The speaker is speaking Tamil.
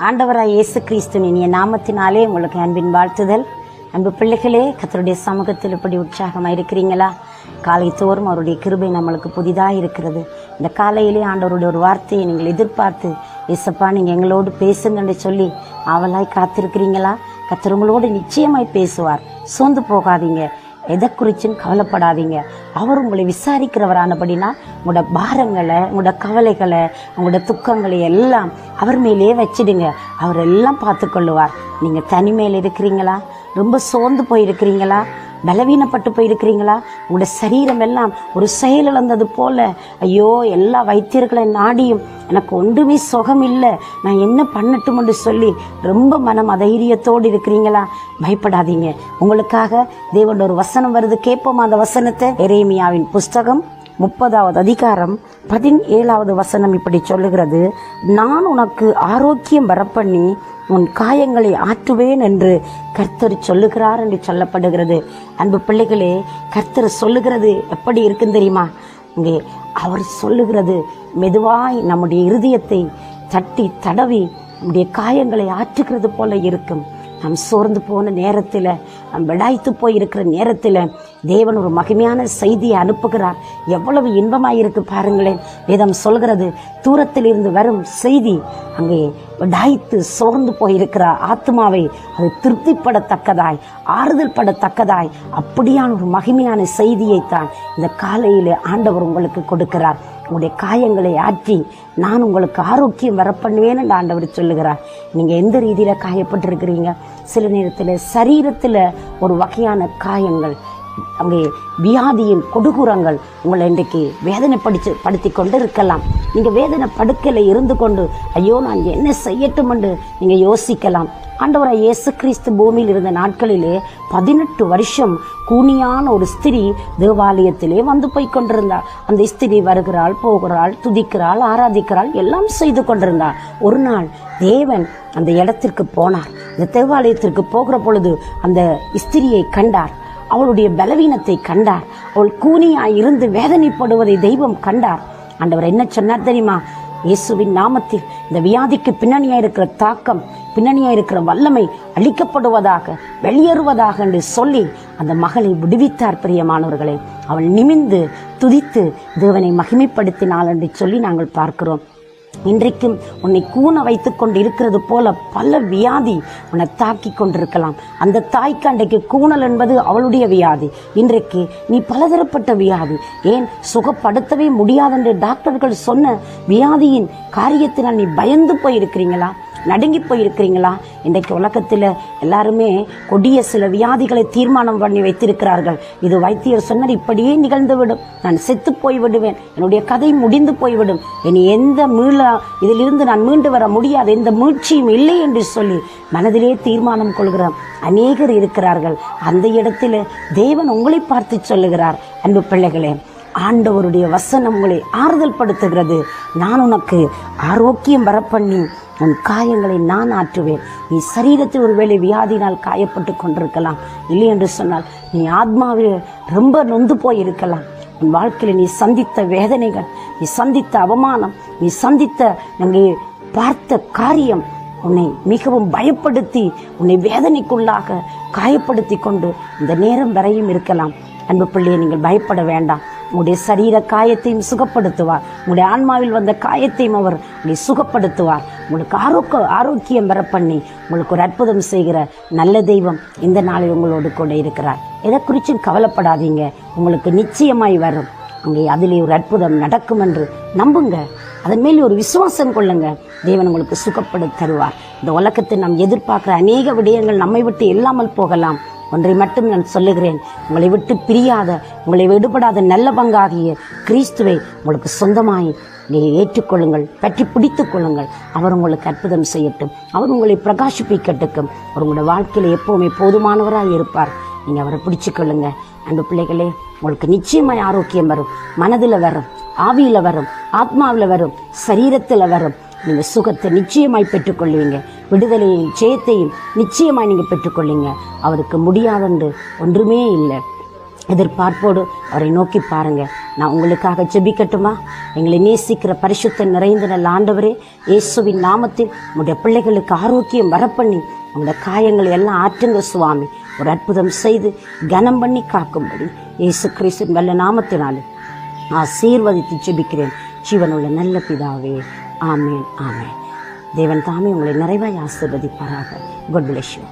ஆண்டவராய் இயேசு கிறிஸ்துவின் இனிய நாமத்தினாலே உங்களுக்கு அன்பின் வாழ்த்துதல். அன்பு பிள்ளைகளே, கர்த்தருடைய சமூகத்தில் இப்படி உற்சாகமாக இருக்கிறீங்களா? காலை தோறும் அவருடைய கிருபை நம்மளுக்கு புதிதாக இருக்கிறது. இந்த காலையிலே ஆண்டவருடைய ஒரு வார்த்தையை நீங்கள் எதிர்பார்த்து, இயேசப்பா நீங்கள் எங்களோடு பேசுங்கன்னு சொல்லி ஆவலாய் காத்திருக்கிறீங்களா? கர்த்தர் உங்களோடு நிச்சயமாய் பேசுவார். சோர்ந்து போகாதீங்க, எதை குறிச்சுன்னு கவலைப்படாதீங்க. அவர் உங்களை விசாரிக்கிறவரானபடினா உங்களோட பாரங்களை, உங்களோட கவலைகளை, உங்களோட துக்கங்களை எல்லாம் அவர் மேலே வச்சிடுங்க. அவர் எல்லாம் பார்த்து கொள்ளுவார். நீங்கள் தனிமையில் இருக்கிறீங்களா? ரொம்ப சோர்ந்து போயிருக்கிறீங்களா? பலவீனப்பட்டு போயிருக்கிறீங்களா? உங்களோட சரீரம் எல்லாம் ஒரு செயலிழந்தது போல, ஐயோ எல்லா வைத்தியர்களை நாடியும் எனக்கு ஒன்றுமே சுகம் இல்லை, நான் என்ன பண்ணட்டும் என்று சொல்லி ரொம்ப மனம் அதைரியத்தோடு இருக்கிறீங்களா? பயப்படாதீங்க. உங்களுக்காக தேவன் ஒரு வசனம் வருது, கேட்போம் அந்த வசனத்தை. எரேமியாவின் புஸ்தகம் 30வது அதிகாரம் 17வது வசனம் இப்படி சொல்லுகிறது: நான் உனக்கு ஆரோக்கியம் வரப்பண்ணி உன் காயங்களை ஆற்றுவேன் என்று கர்த்தர் சொல்லுகிறார் என்று சொல்லப்படுகிறது. அன்பு பிள்ளைகளே, கர்த்தர் சொல்லுகிறது எப்படி இருக்குன்னு தெரியுமா? இங்கே அவர் சொல்லுகிறது மெதுவாய் நம்முடைய இருதயத்தை தட்டி தடவி நம்முடைய காயங்களை ஆற்றுகிறது போல இருக்கும். நாம் சோர்ந்து போன நேரத்தில், நாம் விடாய்த்து போய் இருக்கிற நேரத்தில் தேவன் ஒரு மகிமையான செய்தியை அனுப்புகிறார். எவ்வளவு இன்பமாயிருக்கு பாருங்களேன். வேதம் சொல்கிறது, தூரத்தில் இருந்து வரும் செய்தி அங்கே விடாய்த்து சோர்ந்து போயிருக்கிற ஆத்மாவை அது திருப்திப்படத்தக்கதாய், ஆறுதல் படத்தக்கதாய், அப்படியான ஒரு மகிமையான செய்தியைத்தான் இந்த காலையில் ஆண்டவர் உங்களுக்கு கொடுக்கிறார். உங்களுடைய காயங்களை ஆற்றி நான் உங்களுக்கு ஆரோக்கியம் வரப்பண்ணுவேன் என்று ஆண்டவர் சொல்லுகிறார். நீங்கள் எந்த ரீதியில் காயப்பட்டிருக்கிறீங்க? சில நேரத்தில் சரீரத்தில் ஒரு வகையான காயங்கள், அங்கே வியாதியின் கொடுகுரங்கள் உங்களை இன்றைக்கு படுத்தி கொண்டு இருக்கலாம். நீங்கள் வேதனை படுக்கையில் இருந்து கொண்டு ஐயோ நான் என்ன செய்யட்டும் என்று நீங்கள் யோசிக்கலாம். ஆண்டவராய் இயேசு கிறிஸ்து பூமியில் இருந்த நாட்களிலே 18 வருஷம் கூனியான ஒரு ஸ்திரீ தேவாலயத்திலே வந்து போய் கொண்டிருந்தாள். அந்த ஸ்திரீ வருகிறாள், போகிறாள், துதிக்கிறாள், ஆராதிக்கிறாள், எல்லாம் செய்து கொண்டிருந்தாள். ஒரு நாள் தேவன் அந்த இடத்திற்கு போனார். இந்த தேவாலயத்திற்கு போகிற பொழுது அந்த ஸ்திரியை கண்டார். அவளுடைய பலவீனத்தை கண்டார். அவள் கூனியாய் இருந்து வேதனைப்படுவதை தெய்வம் கண்டார். ஆண்டவர் என்ன சொன்னார் தெரியுமா? இயேசுவின் நாமத்தில் இந்த வியாதிக்கு பின்னணியாக இருக்கிற தாக்கம், பின்னணியாக இருக்கிற வல்லமை அழிக்கப்படுவதாக, வெளியேறுவதாக என்று சொல்லி அந்த மகளை விடுவித்தார். பிரியமானவர்களே, அவள் நிமிந்து துதித்து தேவனை மகிமைப்படுத்தினாள் என்று சொல்லி நாங்கள் பார்க்கிறோம். இன்றைக்கும் உன்னை கூண வைத்து கொண்டு இருக்கிறது போல பல வியாதி உன்னை தாக்கி கொண்டிருக்கலாம். அந்த தாய்க்கு அன்றைக்கு கூணல் என்பது அவளுடைய வியாதி. இன்றைக்கு நீ பலதரப்பட்ட வியாதி, ஏன் சுகப்படுத்தவே முடியாதென்று டாக்டர்கள் சொன்ன வியாதியின் காரியத்தினால் நீ பயந்து போயிருக்கிறீங்களா? நடுங்கி போயிருக்கிறீங்களா? இன்றைக்கு உலகத்தில் எல்லாருமே கொடிய சில வியாதிகளை தீர்மானம் பண்ணி வைத்திருக்கிறார்கள். இது வைத்தியர் சொன்னார், இப்படியே நிகழ்ந்துவிடும், நான் செத்து போய்விடுவேன், என்னுடைய கதை முடிந்து போய்விடும், இனி எந்த இதிலிருந்து நான் மீண்டு வர முடியாது, எந்த மீட்சியும் இல்லை என்று சொல்லி மனதிலே தீர்மானம் கொள்கிற அநேகர் இருக்கிறார்கள். அந்த இடத்துல தேவன் உங்களை பார்த்து சொல்லுகிறார், அன்பு பிள்ளைகளே, ஆண்டவருடைய வசனம் உங்களை ஆறுதல் படுத்துகிறது. நான் உனக்கு ஆரோக்கியம் வரப்பண்ணி உன் காயங்களை நான் ஆற்றுவேன். நீ சரீரத்தில் ஒருவேளை வியாதினால் காயப்பட்டு கொண்டிருக்கலாம். இல்லை என்று சொன்னால் நீ ஆத்மாவில் ரொம்ப நொந்து போயிருக்கலாம். உன் வாழ்க்கையில் நீ சந்தித்த வேதனைகள், நீ சந்தித்த அவமானம், நீ சந்தித்த நீங்கள் பார்த்த காரியம் உன்னை மிகவும் பயப்படுத்தி உன்னை வேதனைக்குள்ளாக காயப்படுத்தி கொண்டு இந்த நேரம் வரையும் இருக்கலாம். அன்பு பிள்ளையை, நீங்கள் பயப்பட வேண்டாம். உங்களுடைய சரீர காயத்தையும் சுகப்படுத்துவார். உங்களுடைய ஆன்மாவில் வந்த காயத்தையும் அவர் உங்களை சுகப்படுத்துவார். உங்களுக்கு ஆரோக்கியம் வர பண்ணி உங்களுக்கு ஒரு அற்புதம் செய்கிற நல்ல தெய்வம் இந்த நாளில் உங்களோடு கூட இருக்கிறார். எதை குறிச்சும் கவலைப்படாதீங்க, உங்களுக்கு நிச்சயமாய் வரும். அங்கே அதிலே ஒரு அற்புதம் நடக்கும் என்று நம்புங்க. அதன் மேலே ஒரு விசுவாசம் கொள்ளுங்க. தேவன் உங்களுக்கு சுகப்பட தருவார். இந்த உலகத்தை நாம் எதிர்பார்க்கிற அநேக விடயங்கள் நம்மை விட்டு இல்லாமல் போகலாம். ஒன்றை மட்டும் நான் சொல்லுகிறேன், உங்களை விட்டு பிரியாத, உங்களை விடுபடாத நல்ல பங்காகிய கிறிஸ்துவை உங்களுக்கு சொந்தமாய் நீங்கள் ஏற்றுக்கொள்ளுங்கள், பற்றி பிடித்துக் கொள்ளுங்கள். அவர் உங்களுக்கு அற்புதம் செய்யட்டும், அவர் உங்களை பிரகாசிப்பிக்கட்டும். அவர் உங்களோட வாழ்க்கையில் எப்போவுமே போதுமானவராக இருப்பார். நீங்கள் அவரை பிடிச்சிக்கொள்ளுங்க. அன்பு பிள்ளைகளே, உங்களுக்கு நிச்சயமாய் ஆரோக்கியம் வரும். மனதில் வரும், ஆவியில் வரும், ஆத்மாவில் வரும், சரீரத்தில் வரும். நீங்கள் சுகத்தை நிச்சயமாய் பெற்றுக்கொள்வீங்க. விடுதலையும் ஜெயத்தையும் நிச்சயமாய் நீங்கள் பெற்றுக்கொள்வீங்க. அவருக்கு முடியாதென்று ஒன்றுமே இல்லை. எதிர்பார்ப்போடு அவரை நோக்கி பாருங்க. நான் உங்களுக்காக ஜெபிக்கட்டுமா? எங்களை நேசிக்கிற பரிசுத்த நிறைந்த நல்ல ஆண்டவரே, இயேசுவின் நாமத்தில் உங்களுடைய பிள்ளைகளுக்கு ஆரோக்கியம் வரப்பண்ணி உங்களுடைய காயங்களை எல்லாம் ஆற்றுங்க சுவாமி. ஒரு அற்புதம் செய்து கனம் பண்ணி காக்கும்படி இயேசு கிறிஸ்துவின் நல்ல நாமத்தினாலே ஆசீர்வதித்து ஜெபிக்கிறேன் ஜீவனுள்ள நல்ல பிதாவே. ஆமேன், ஆமேன். தேவன் தாமே உங்களை நிறைவாய் ஆசீர்வதிப்பாராக. God bless you.